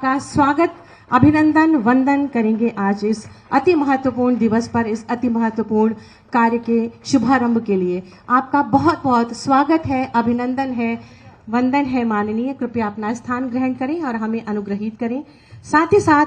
आपका स्वागत, अभिनंदन, वंदन करेंगे आज इस अति महत्वपूर्ण दिवस पर, इस अति महत्वपूर्ण कार्य के शुभारंभ के लिए। आपका बहुत बहुत स्वागत है, अभिनंदन है, वंदन है माननीय। कृपया अपना स्थान ग्रहण करें और हमें अनुग्रहित करें। साथ ही साथ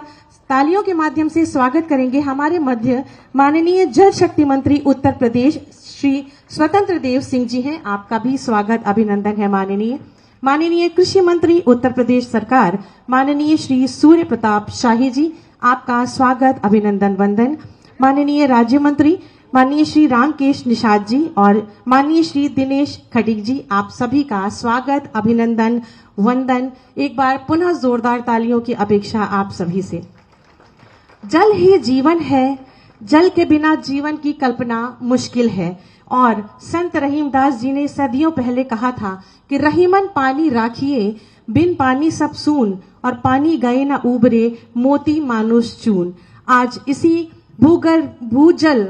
तालियों के माध्यम से स्वागत करेंगे हमारे मध्य माननीय जल शक्ति मंत्री उत्तर प्रदेश श्री स्वतंत्र देव सिंह जी हैं। आपका भी स्वागत, अभिनंदन है माननीय। माननीय कृषि मंत्री उत्तर प्रदेश सरकार माननीय श्री सूर्य प्रताप शाही जी, आपका स्वागत, अभिनंदन, वंदन। माननीय राज्य मंत्री माननीय श्री रामकेश निषाद जी और माननीय श्री दिनेश खटीक जी, आप सभी का स्वागत, अभिनंदन, वंदन। एक बार पुनः जोरदार तालियों की अपेक्षा आप सभी से। जल ही जीवन है, जल के बिना जीवन की कल्पना मुश्किल है। और संत रहीमदास जी ने सदियों पहले कहा था कि रहीमन पानी राखिए, बिन पानी सब सून, और पानी गए न उबरे, मोती मानुष चून। आज इसी भूजल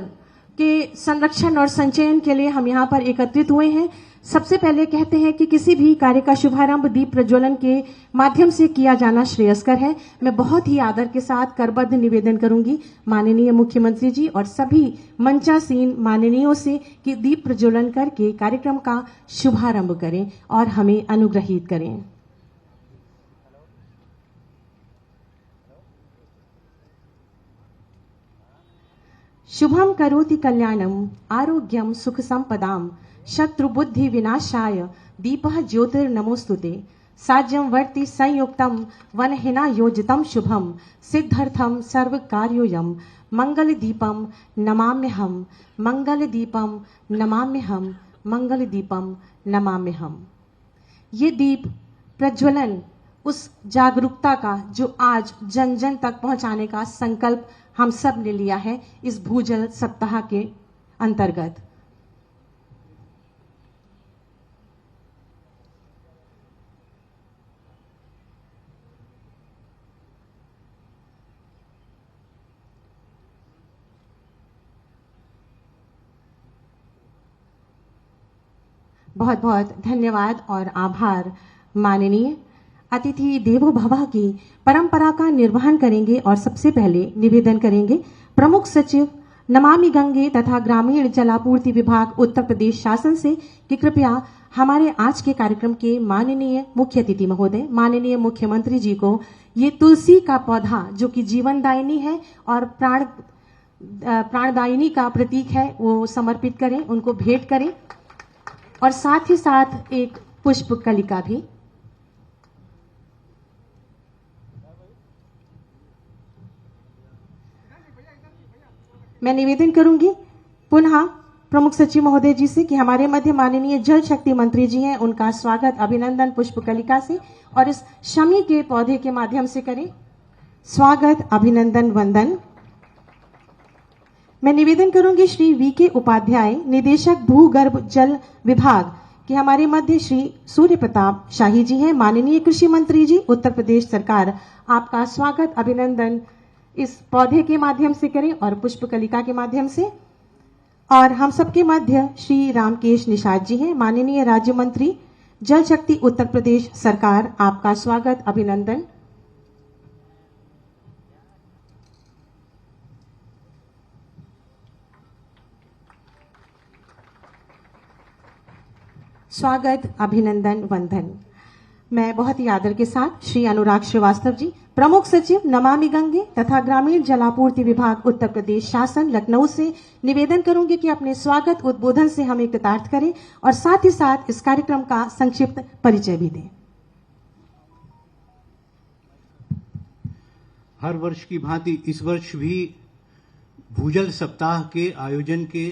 के संरक्षण और संचयन के लिए हम यहाँ पर एकत्रित हुए हैं। सबसे पहले कहते हैं कि किसी भी कार्य का शुभारंभ दीप प्रज्वलन के माध्यम से किया जाना श्रेयस्कर है। मैं बहुत ही आदर के साथ करबद्ध निवेदन करूंगी माननीय मुख्यमंत्री जी और सभी मंचासीन माननीयों से कि दीप प्रज्वलन करके कार्यक्रम का शुभारंभ करें और हमें अनुग्रहित करें। शुभम करोति कल्याणम, आरोग्यम सुख संपदाम, शत्रु बुद्धि विनाशाय, दीपः ज्योतिर्नमोस्तुते। साज्यम वर्ति संयुक्तम, वनहिना योजितम शुभम, सिद्धर्थम सर्व कार्योयम, मंगल दीपम नमाम्यहम, मंगल दीपम नमाम्यहम, मंगल दीपम नमाम्यहम। ये दीप प्रज्वलन उस जागरूकता का जो आज जन जन तक पहुंचाने का संकल्प हम सब ने लिया है इस भूजल सप्ताह के अंतर्गत। बहुत बहुत धन्यवाद और आभार माननीय। अतिथि देवो भव की परंपरा का निर्वहन करेंगे और सबसे पहले निवेदन करेंगे प्रमुख सचिव नमामि गंगे तथा ग्रामीण जलापूर्ति विभाग उत्तर प्रदेश शासन से कि कृपया हमारे आज के कार्यक्रम के माननीय मुख्य अतिथि महोदय माननीय मुख्यमंत्री जी को ये तुलसी का पौधा जो कि जीवनदायिनी है और प्राणदायिनी का प्रतीक है वो समर्पित करें, उनको भेंट करें और साथ ही साथ एक पुष्प कलिका भी। मैं निवेदन करूंगी पुनः प्रमुख सचिव महोदय जी से कि हमारे मध्य माननीय जल शक्ति मंत्री जी हैं, उनका स्वागत अभिनंदन पुष्प कलिका से और इस शमी के पौधे के माध्यम से करें। स्वागत, अभिनंदन, वंदन। मैं निवेदन करूंगी श्री वीके उपाध्याय निदेशक भूगर्भ जल विभाग कि हमारे मध्य श्री सूर्य प्रताप शाही जी हैं, माननीय कृषि मंत्री जी उत्तर प्रदेश सरकार, आपका स्वागत, अभिनंदन इस पौधे के माध्यम से करें और पुष्प कलिका के माध्यम से। और हम सबके मध्य श्री रामकेश निषाद जी हैं, माननीय राज्य मंत्री जल शक्ति उत्तर प्रदेश सरकार, आपका स्वागत, अभिनंदन। स्वागत, अभिनंदन, वंदन। मैं बहुत ही आदर के साथ श्री अनुराग श्रीवास्तव जी प्रमुख सचिव नमामि गंगे तथा ग्रामीण जलापूर्ति विभाग उत्तर प्रदेश शासन लखनऊ से निवेदन करूंगी कि अपने स्वागत उद्बोधन से हमें कृतार्थ करें और साथ ही साथ इस कार्यक्रम का संक्षिप्त परिचय भी दें। हर वर्ष की भांति इस वर्ष भी भूजल सप्ताह के आयोजन के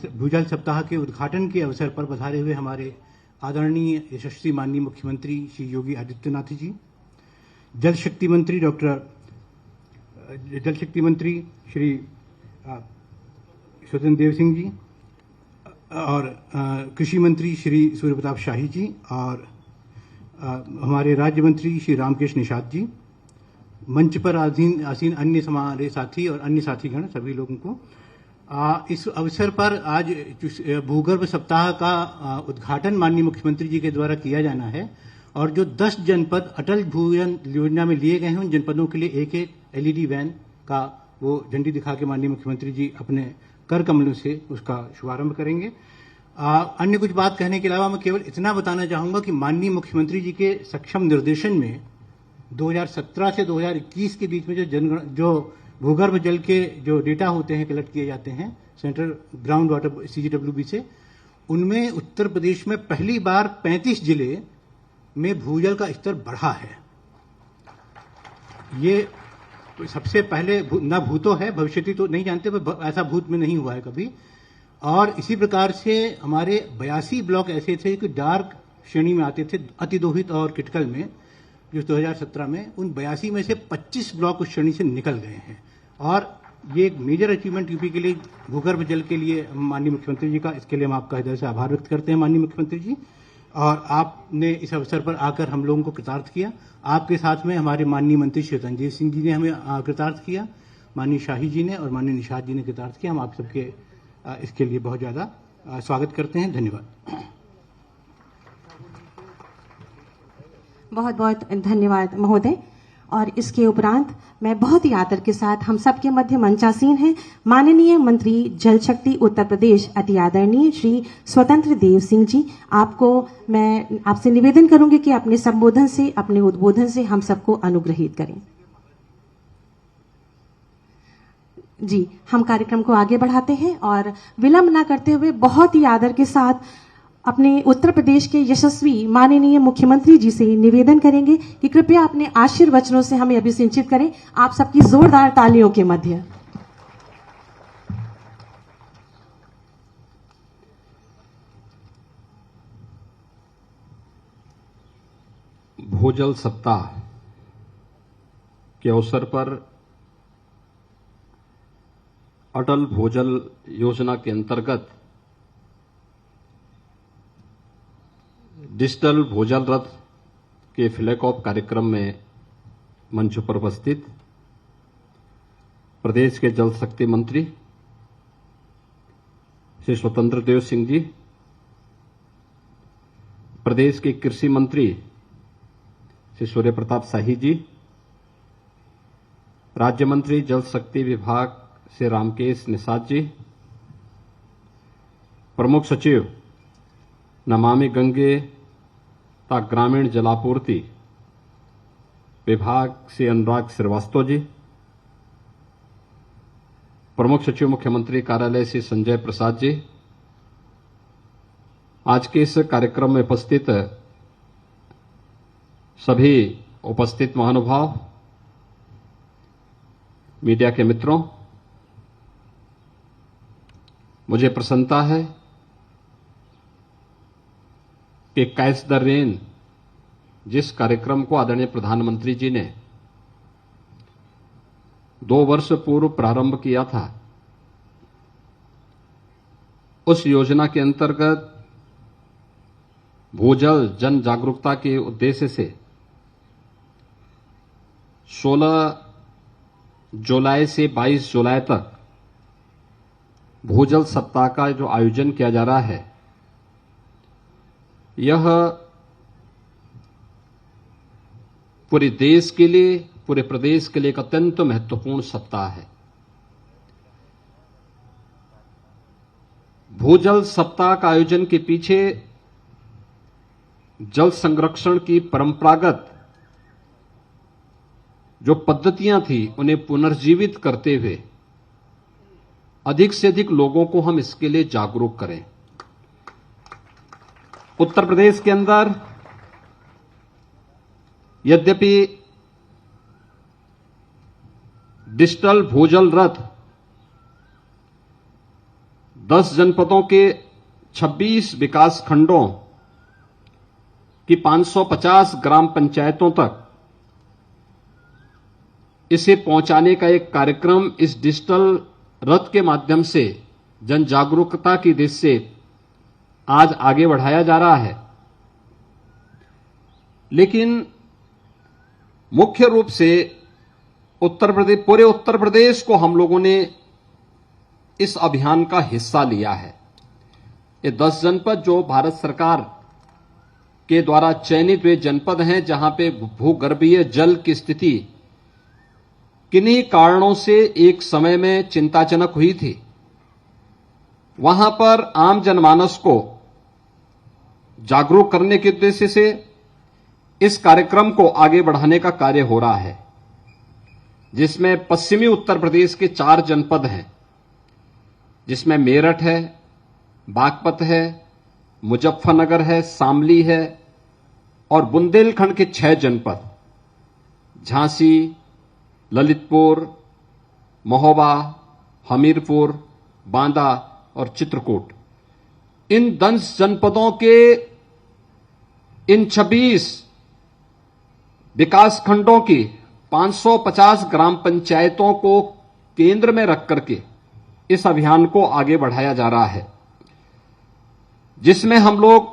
भूजल सप्ताह के उद्घाटन के अवसर पर पधारे हुए हमारे आदरणीय यशस्वी माननीय मुख्यमंत्री श्री योगी आदित्यनाथ जी, जल शक्ति मंत्री श्री स्वतंत्र देव सिंह जी और कृषि मंत्री श्री सूर्य प्रताप शाही जी और हमारे राज्य मंत्री श्री रामकेश निषाद जी, मंच पर आसीन अन्य हमारे साथी और अन्य साथीगण सभी लोगों को इस अवसर पर आज भूगर्भ सप्ताह का उद्घाटन माननीय मुख्यमंत्री जी के द्वारा किया जाना है और जो 10 जनपद अटल भूजल योजना में लिए गए हैं उन जनपदों के लिए एक एक एलईडी वैन का वो झंडी दिखा के माननीय मुख्यमंत्री जी अपने कर कमलों से उसका शुभारंभ करेंगे। अन्य कुछ बात कहने के अलावा मैं केवल इतना बताना चाहूंगा कि माननीय मुख्यमंत्री जी के सक्षम निर्देशन में 2017 से 2021 के बीच में जो भूगर्भ जल के जो डेटा होते हैं कलेक्ट किए जाते हैं सेंट्रल ग्राउंड वाटर CGWB से, उनमें उत्तर प्रदेश में पहली बार 35 जिले में भूजल का स्तर बढ़ा है। ये सबसे पहले न भूतो है, भविष्यति तो नहीं जानते, पर ऐसा भूत में नहीं हुआ है कभी। और इसी प्रकार से हमारे 82 ब्लॉक ऐसे थे कि डार्क श्रेणी में आते थे, अतिदोहित और क्रिटिकल में, जो 2017 में उन 82 में से 25 ब्लॉक उस श्रेणी से निकल गए हैं। और ये एक मेजर अचीवमेंट यूपी के लिए, भूगर्भ जल के लिए माननीय मुख्यमंत्री जी का, इसके लिए हम आपका हृदय से आभार व्यक्त करते हैं माननीय मुख्यमंत्री जी। और आपने इस अवसर पर आकर हम लोगों को कृतार्थ किया। आपके साथ में हमारे माननीय मंत्री श्री रंजीत सिंह जी ने हमें कृतार्थ किया, माननीय शाही जी ने और माननीय निषाद जी ने कृतार्थ किया। हम आप सबके इसके लिए बहुत ज्यादा स्वागत करते हैं। धन्यवाद। बहुत बहुत धन्यवाद महोदय। और इसके उपरांत मैं बहुत ही आदर के साथ हम सबके मध्य मंचासीन हैं माननीय मंत्री जल शक्ति उत्तर प्रदेश अति आदरणीय श्री स्वतंत्र देव सिंह जी। मैं आपसे निवेदन करूंगी कि अपने संबोधन से, अपने उद्बोधन से हम सबको अनुग्रहित करें। जी, हम कार्यक्रम को आगे बढ़ाते हैं और विलंब न करते हुए बहुत ही आदर के साथ अपने उत्तर प्रदेश के यशस्वी माननीय मुख्यमंत्री जी से निवेदन करेंगे कि कृपया अपने आशीर्वचनों से हमें अभिसिंचित करें आप सबकी जोरदार तालियों के मध्य। भूजल सप्ताह के अवसर पर अटल भूजल योजना के अंतर्गत डिजिटल भूजल रथ के फ्लैग ऑफ कार्यक्रम में मंच पर उपस्थित प्रदेश के जल शक्ति मंत्री श्री स्वतंत्र देव सिंह जी, प्रदेश के कृषि मंत्री श्री सूर्य प्रताप शाही जी, राज्य मंत्री जल शक्ति विभाग श्री रामकेश निषाद जी, प्रमुख सचिव नमामि गंगे तथा ग्रामीण जलापूर्ति विभाग श्री अनुराग श्रीवास्तव जी, प्रमुख सचिव मुख्यमंत्री कार्यालय श्री संजय प्रसाद जी, आज के इस कार्यक्रम में उपस्थित सभी उपस्थित महानुभाव, मीडिया के मित्रों, मुझे प्रसन्नता है कि कैच द रेन जिस कार्यक्रम को आदरणीय प्रधानमंत्री जी ने 2 वर्ष पूर्व प्रारंभ किया था, उस योजना के अंतर्गत भूजल जन जागरूकता के उद्देश्य से 16 जुलाई से 22 जुलाई तक भूजल सप्ताह का जो आयोजन किया जा रहा है, यह पूरे देश के लिए, पूरे प्रदेश के लिए एक अत्यंत महत्वपूर्ण सप्ताह है। भूजल सप्ताह का आयोजन के पीछे जल संरक्षण की परंपरागत जो पद्धतियां थी उन्हें पुनर्जीवित करते हुए अधिक से अधिक लोगों को हम इसके लिए जागरूक करें। उत्तर प्रदेश के अंदर यद्यपि डिजिटल भूजल रथ 10 जनपदों के 26 विकास खंडों की 550 ग्राम पंचायतों तक इसे पहुंचाने का एक कार्यक्रम इस डिजिटल रथ के माध्यम से जन जागरूकता की दिशा से आज आगे बढ़ाया जा रहा है। लेकिन मुख्य रूप से पूरे उत्तर प्रदेश को हम लोगों ने इस अभियान का हिस्सा लिया है। ये 10 जनपद जो भारत सरकार के द्वारा चयनित वे जनपद हैं जहां पे भूगर्भीय जल की स्थिति किन्हीं कारणों से एक समय में चिंताजनक हुई थी। वहां पर आम जनमानस को जागरूक करने के उद्देश्य से इस कार्यक्रम को आगे बढ़ाने का कार्य हो रहा है, जिसमें पश्चिमी उत्तर प्रदेश के 4 जनपद हैं, जिसमें मेरठ है, बागपत है, मुजफ्फरनगर है, शामली है और बुंदेलखंड के 6 जनपद झांसी, ललितपुर, महोबा, हमीरपुर, बांदा और चित्रकूट। इन 10 जनपदों के इन 26 विकास खंडों की 550 ग्राम पंचायतों को केंद्र में रख करके इस अभियान को आगे बढ़ाया जा रहा है, जिसमें हम लोग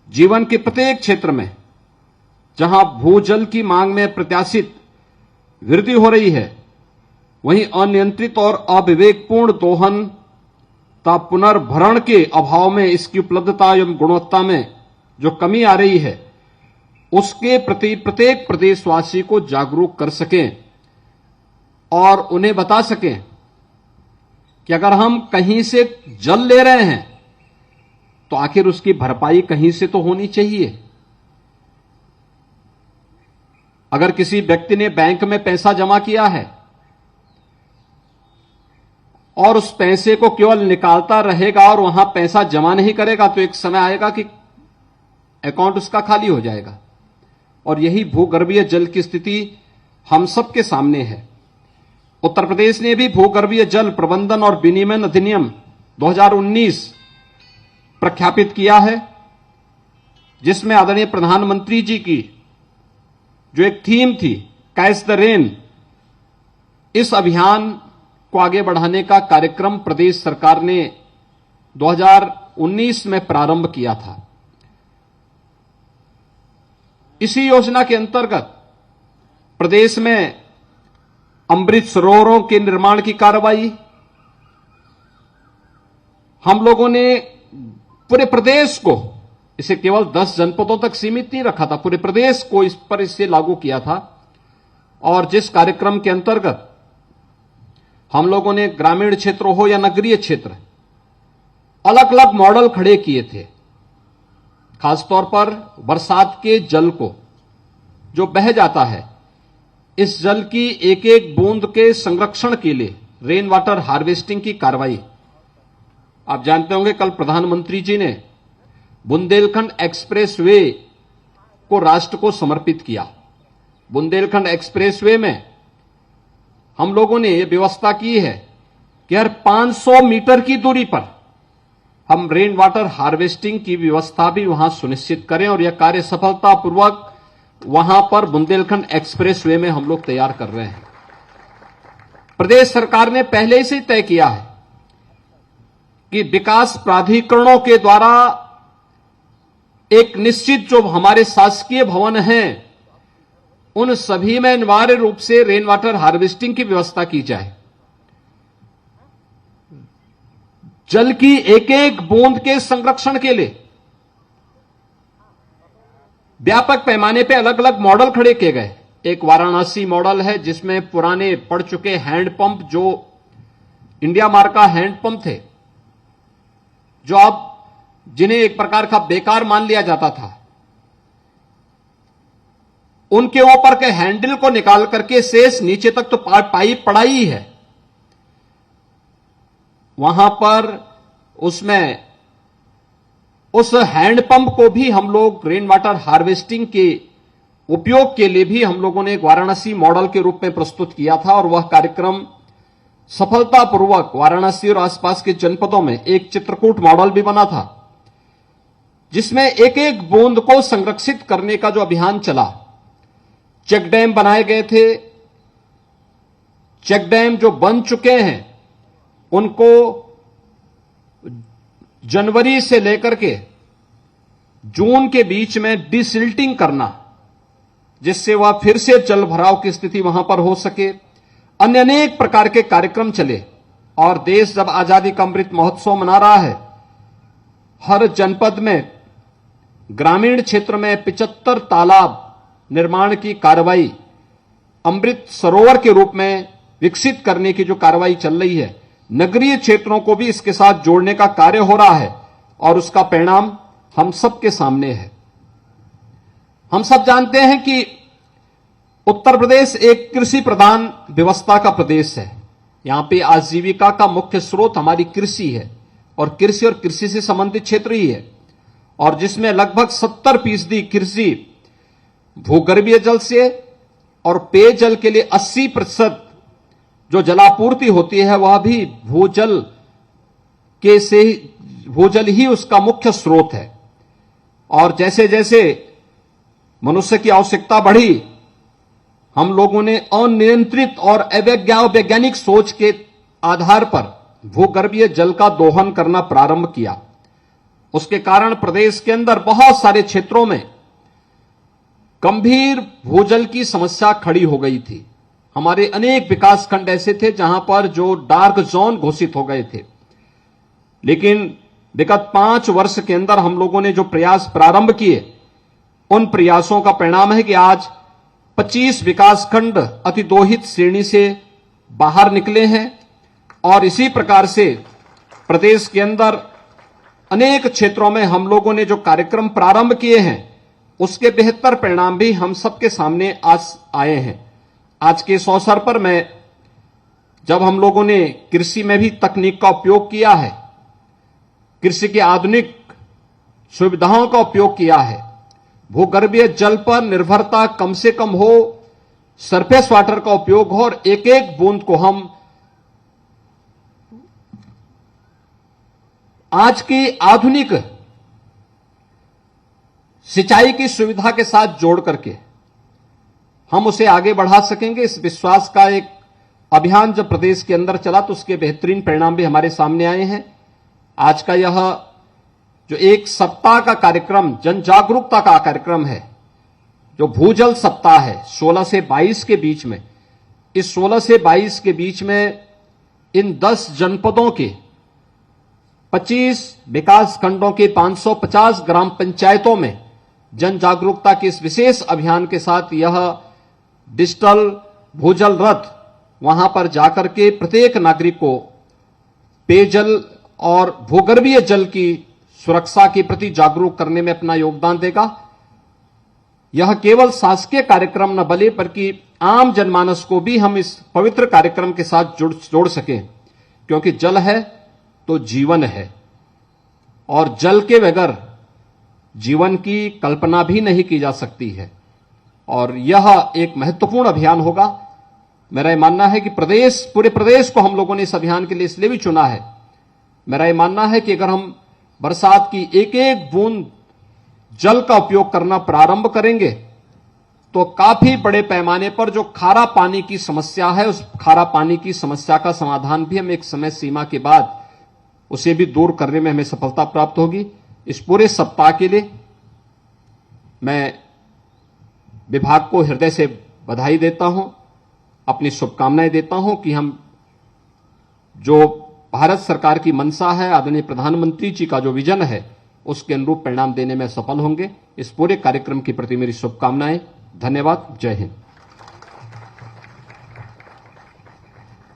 जीवन के प्रत्येक क्षेत्र में जहां भूजल की मांग में प्रत्याशित वृद्धि हो रही है, वहीं अनियंत्रित और अविवेकपूर्ण दोहन ता पुनर्भरण के अभाव में इसकी उपलब्धता एवं गुणवत्ता में जो कमी आ रही है, उसके प्रति प्रत्येक प्रदेशवासी को जागरूक कर सकें और उन्हें बता सकें कि अगर हम कहीं से जल ले रहे हैं तो आखिर उसकी भरपाई कहीं से तो होनी चाहिए। अगर किसी व्यक्ति ने बैंक में पैसा जमा किया है और उस पैसे को केवल निकालता रहेगा और वहां पैसा जमा नहीं करेगा, तो एक समय आएगा कि अकाउंट उसका खाली हो जाएगा। और यही भूगर्भीय जल की स्थिति हम सबके सामने है। उत्तर प्रदेश ने भी भूगर्भीय जल प्रबंधन और विनियमन अधिनियम 2019 प्रख्यापित किया है, जिसमें आदरणीय प्रधानमंत्री जी की जो एक थीम थी, कैच द रेन, इस अभियान को आगे बढ़ाने का कार्यक्रम प्रदेश सरकार ने 2019 में प्रारंभ किया था। इसी योजना के अंतर्गत प्रदेश में अमृत सरोवरों के निर्माण की कार्रवाई हम लोगों ने पूरे प्रदेश को, इसे केवल 10 जनपदों तक सीमित नहीं रखा था, पूरे प्रदेश को इस पर इससे लागू किया था। और जिस कार्यक्रम के अंतर्गत हम लोगों ने ग्रामीण क्षेत्र हो या नगरीय क्षेत्र, अलग अलग मॉडल खड़े किए थे। खासतौर पर बरसात के जल को जो बह जाता है, इस जल की एक एक बूंद के संरक्षण के लिए रेन वाटर हार्वेस्टिंग की कार्रवाई। आप जानते होंगे कल प्रधानमंत्री जी ने बुंदेलखंड एक्सप्रेस वे को राष्ट्र को समर्पित किया। बुंदेलखंड एक्सप्रेस वे में हम लोगों ने यह व्यवस्था की है कि हर 500 मीटर की दूरी पर हम रेन वाटर हार्वेस्टिंग की व्यवस्था भी वहां सुनिश्चित करें, और यह कार्य सफलतापूर्वक वहां पर बुंदेलखंड एक्सप्रेस वे में हम लोग तैयार कर रहे हैं। प्रदेश सरकार ने पहले से तय किया है कि विकास प्राधिकरणों के द्वारा एक निश्चित जो हमारे शासकीय भवन हैं, उन सभी में अनिवार्य रूप से रेन वाटर हार्वेस्टिंग की व्यवस्था की जाए। जल की एक एक बूंद के संरक्षण के लिए व्यापक पैमाने पे अलग अलग मॉडल खड़े किए गए। एक वाराणसी मॉडल है, जिसमें पुराने पड़ चुके हैंडपंप, जो इंडिया मार्क का हैंडपंप थे, जो अब जिन्हें एक प्रकार का बेकार मान लिया जाता था, उनके ऊपर के हैंडल को निकाल करके शेष नीचे तक तो पाइप पड़ा ही है, वहां पर उसमें उस हैंडपंप को भी हम लोग रेन वाटर हार्वेस्टिंग के उपयोग के लिए भी हम लोगों ने एक वाराणसी मॉडल के रूप में प्रस्तुत किया था। और वह कार्यक्रम सफलतापूर्वक वाराणसी और आसपास के जनपदों में एक चित्रकूट मॉडल भी बना था, जिसमें एक एक बूंद को संरक्षित करने का जो अभियान चला। चेक डैम बनाए गए थे। चेक डैम जो बन चुके हैं उनको जनवरी से लेकर के जून के बीच में डिसिल्टिंग करना, जिससे वह फिर से जल भराव की स्थिति वहां पर हो सके। अन्य अनेक प्रकार के कार्यक्रम चले, और देश जब आजादी का अमृत महोत्सव मना रहा है, हर जनपद में ग्रामीण क्षेत्र में 75 तालाब निर्माण की कार्रवाई अमृत सरोवर के रूप में विकसित करने की जो कार्रवाई चल रही है, नगरीय क्षेत्रों को भी इसके साथ जोड़ने का कार्य हो रहा है और उसका परिणाम हम सबके सामने है। हम सब जानते हैं कि उत्तर प्रदेश एक कृषि प्रधान व्यवस्था का प्रदेश है। यहां पे आजीविका का मुख्य स्रोत हमारी कृषि है और कृषि से संबंधित क्षेत्र ही है, और जिसमें लगभग 70% कृषि भूगर्भीय जल से और पेयजल के लिए 80% जो जलापूर्ति होती है वह भी भूजल ही उसका मुख्य स्रोत है। और जैसे जैसे मनुष्य की आवश्यकता बढ़ी, हम लोगों ने अनियंत्रित और अवैज्ञानिक सोच के आधार पर भूगर्भीय जल का दोहन करना प्रारंभ किया। उसके कारण प्रदेश के अंदर बहुत सारे क्षेत्रों में गंभीर भूजल की समस्या खड़ी हो गई थी। हमारे अनेक विकासखंड ऐसे थे जहां पर जो डार्क जोन घोषित हो गए थे, लेकिन विगत 5 वर्ष के अंदर हम लोगों ने जो प्रयास प्रारंभ किए, उन प्रयासों का परिणाम है कि आज 25 विकासखंड अतिदोहित श्रेणी से बाहर निकले हैं। और इसी प्रकार से प्रदेश के अंदर अनेक क्षेत्रों में हम लोगों ने जो कार्यक्रम प्रारंभ किए हैं, उसके बेहतर परिणाम भी हम सबके सामने आज आए हैं। आज के इस अवसर पर जब हम लोगों ने कृषि में भी तकनीक का उपयोग किया है, कृषि की आधुनिक सुविधाओं का उपयोग किया है, भूगर्भीय जल पर निर्भरता कम से कम हो, सरफेस वाटर का उपयोग हो और एक एक बूंद को हम आज की आधुनिक सिंचाई की सुविधा के साथ जोड़ करके हम उसे आगे बढ़ा सकेंगे। इस विश्वास का एक अभियान जब प्रदेश के अंदर चला तो उसके बेहतरीन परिणाम भी हमारे सामने आए हैं। आज का यह जो एक सप्ताह का कार्यक्रम, जन जागरूकता का कार्यक्रम है, जो भूजल सप्ताह है 16 से 22 के बीच में, इस 16 से 22 के बीच में इन 10 जनपदों के 25 विकास खंडों के 550 ग्राम पंचायतों में जन जागरूकता के इस विशेष अभियान के साथ यह डिजिटल भूजल रथ वहां पर जाकर के प्रत्येक नागरिक को पेयजल और भूगर्भीय जल की सुरक्षा के प्रति जागरूक करने में अपना योगदान देगा। यह केवल शासकीय कार्यक्रम न बने बल्कि आम जनमानस को भी हम इस पवित्र कार्यक्रम के साथ जोड़ सकें, क्योंकि जल है तो जीवन है और जल के बगैर जीवन की कल्पना भी नहीं की जा सकती है। और यह एक महत्वपूर्ण अभियान होगा। मेरा यह मानना है कि पूरे प्रदेश को हम लोगों ने इस अभियान के लिए इसलिए भी चुना है। मेरा यह मानना है कि अगर हम बरसात की एक एक बूंद जल का उपयोग करना प्रारंभ करेंगे तो काफी बड़े पैमाने पर जो खारा पानी की समस्या है, उस खारा पानी की समस्या का समाधान भी हम एक समय सीमा के बाद उसे भी दूर करने में हमें सफलता प्राप्त होगी। इस पूरे सप्ताह के लिए मैं विभाग को हृदय से बधाई देता हूं, अपनी शुभकामनाएं देता हूं कि हम जो भारत सरकार की मंशा है, आदरणीय प्रधानमंत्री जी का जो विजन है, उसके अनुरूप परिणाम देने में सफल होंगे। इस पूरे कार्यक्रम के प्रति मेरी शुभकामनाएं। धन्यवाद। जय हिंद।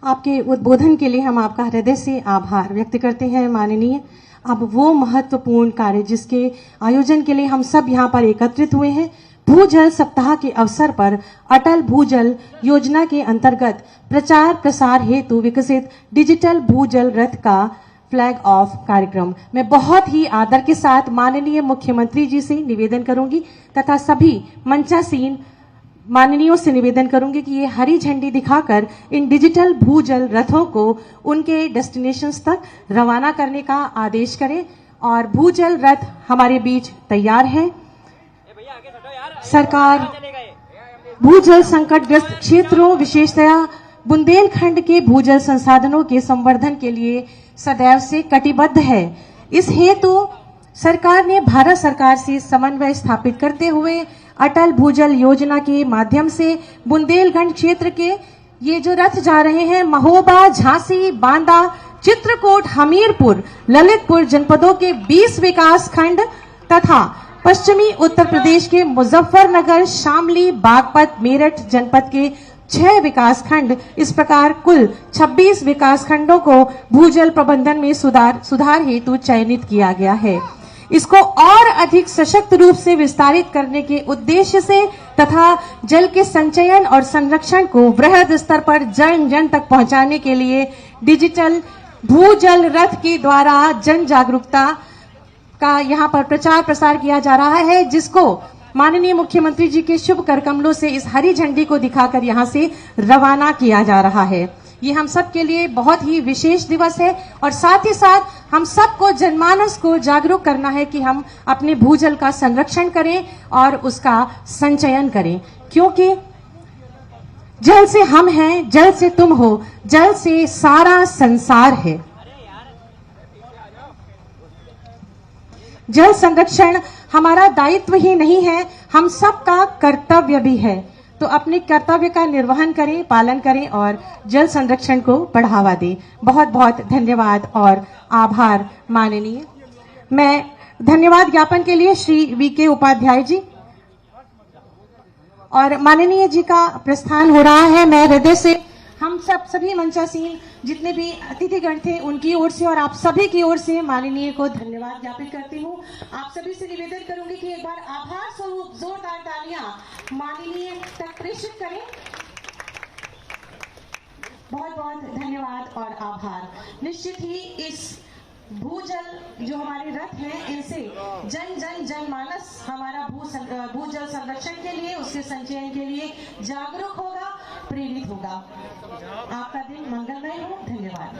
आपके उद्बोधन के लिए हम आपका हृदय से आभार व्यक्त करते हैं माननीय। अब वो महत्वपूर्ण कार्य जिसके आयोजन के लिए हम सब यहाँ पर एकत्रित हुए हैं, भूजल सप्ताह के अवसर पर अटल भूजल योजना के अंतर्गत प्रचार प्रसार हेतु विकसित डिजिटल भूजल रथ का फ्लैग ऑफ कार्यक्रम मैं बहुत ही आदर के साथ माननीय मुख्यमंत्री जी से निवेदन करूंगी तथा सभी मंचासीन माननीयों से निवेदन करूंगी कि ये हरी झंडी दिखाकर इन डिजिटल भूजल रथों को उनके डेस्टिनेशंस तक रवाना करने का आदेश करें। और भूजल रथ हमारे बीच तैयार है। सरकार भूजल संकटग्रस्त क्षेत्रों विशेषतया बुंदेलखंड के भूजल संसाधनों के संवर्धन के लिए सदैव से कटिबद्ध है। इस हेतु सरकार ने भारत सरकार से समन्वय स्थापित करते हुए अटल भूजल योजना के माध्यम से बुंदेलखंड क्षेत्र के ये जो रथ जा रहे हैं, महोबा, झांसी, बांदा, चित्रकूट, हमीरपुर, ललितपुर जनपदों के 20 विकास खंड तथा पश्चिमी उत्तर प्रदेश के मुजफ्फरनगर, शामली, बागपत, मेरठ जनपद के 6 विकासखंड, इस प्रकार कुल 26 विकासखंडों को भूजल प्रबंधन में सुधार हेतु चयनित किया गया है। इसको और अधिक सशक्त रूप से विस्तारित करने के उद्देश्य से तथा जल के संचयन और संरक्षण को वृहद स्तर पर जन जन तक पहुंचाने के लिए डिजिटल भूजल रथ के द्वारा जन जागरूकता का यहाँ पर प्रचार प्रसार किया जा रहा है, जिसको माननीय मुख्यमंत्री जी के शुभ कर कमलों से इस हरी झंडी को दिखाकर यहाँ से रवाना किया जा रहा है। ये हम सब के लिए बहुत ही विशेष दिवस है और साथ ही साथ हम सबको जनमानस को जागरूक करना है कि हम अपने भूजल का संरक्षण करें और उसका संचयन करें, क्योंकि जल से हम हैं, जल से तुम हो, जल से सारा संसार है। जल संरक्षण हमारा दायित्व ही नहीं है, हम सबका कर्तव्य भी है। तो अपने कर्तव्य का निर्वहन करें, पालन करें और जल संरक्षण को बढ़ावा दें। बहुत बहुत धन्यवाद और आभार माननीय। मैं धन्यवाद ज्ञापन के लिए श्री वीके उपाध्याय जी और माननीय जी का प्रस्थान हो रहा है। मैं हृदय से हम सभी मंचासीन जितने भी अतिथिगण थे उनकी ओर से और आप सभी की ओर से माननीय को धन्यवाद ज्ञापित करती हूँ। आप सभी से निवेदन करूंगी कि एक बार आभार स्वरूप जोरदार तालियां माननीय तक प्रेषित करें। बहुत बहुत धन्यवाद और आभार। निश्चित ही इस भूजल जो हमारे रथ हैं, इनसे जनमानस हमारा भूजल संरक्षण के लिए, उसके संचयन के लिए जागरूक होगा, प्रेरित होगा। आपका दिन मंगलमय हो। धन्यवाद।